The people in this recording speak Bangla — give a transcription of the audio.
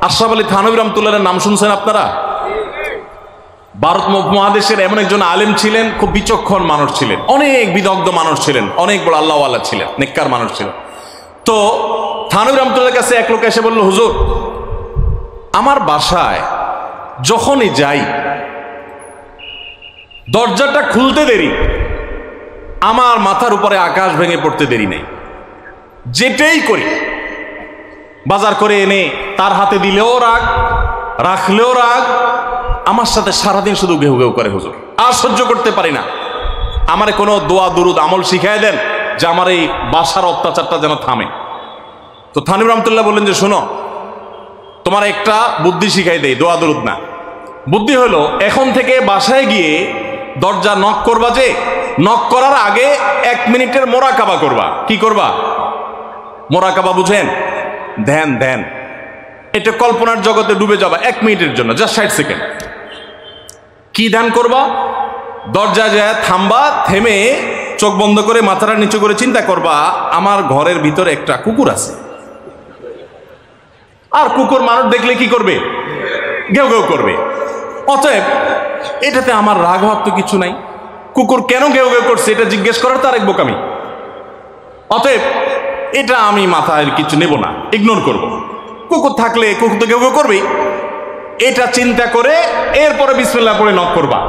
আশরাফ আলী থানভী রহমাতুল্লাহর নাম শুনছেন আপনারা? ভারত মহাদেশের এমন একজন আলেম ছিলেন, খুব বিচক্ষণ মানুষ ছিলেন, অনেক বিদগ্ধ মানুষ ছিলেন, অনেক বড় আল্লাহওয়ালা ছিলেন, নেককার মানুষ ছিলেন। তো থানভী রহমাতুল্লাহর কাছে এক লোক এসে বলল, হুজুর, আমার বাসায় যখনই যাই দরজাটা খুলতে দেরি, আমার মাথার উপরে আকাশ ভেঙে পড়তে দেরি নেই। যেটাই করি, বাজার করে এনে তার হাতে দিলেও রাগ, রাখলেও রাগ, আমার সাথে সারাদিন শুধু ঘেউ ঘেউ করে। হুজুর, আর সহ্য করতে পারি না, আমারে কোনো দোয়া দুরুদ আমল শিখাই দেন যে আমার এই বাসার অত্যাচারটা যেন থামে। তো থানভী রহমাতুল্লাহ বললেন যে, শোনো, তোমার একটা বুদ্ধি শিখাই দেই, দোয়া দুরুদ না। বুদ্ধি হলো, এখন থেকে বাসায় গিয়ে দরজা নক করবা, যে নক করার আগে 1 মিনিটের মোরাকাবা করবা। কি করবা? মোরাকাবা বুঝেন? ধ্যান, ধ্যান। এটা কল্পনার জগতে ডুবে যাবা 1 মিনিটের জন্য, জাস্ট 60 সেকেন্ড। কি ধ্যান করবা? দরজা যায় থামবা, থেমে চোখ বন্ধ করে মাথাটা নিচু করে চিন্তা করবা, আমার ঘরের ভিতরে একটা কুকুর আছে। আর কুকুর মানুষ দেখলে কি করবে? ঘেউ ঘেউ করবে। অতএব এটাতে আমার রাগ হওয়ার তো কিছু নাই। কুকুর কেন ঘেউ ঘেউ করছে এটা জিজ্ঞেস করার তো আরেক বোকামি। অতএব এটা আমি মাথায় কিছু নেব না, ইগনোর করব। কুকুর থাকলে কুকুর তো ঘেউ ঘেউ করবেই, এটা চিন্তা করে এরপরে বিসমিল্লাহ পড়ে নক করবা।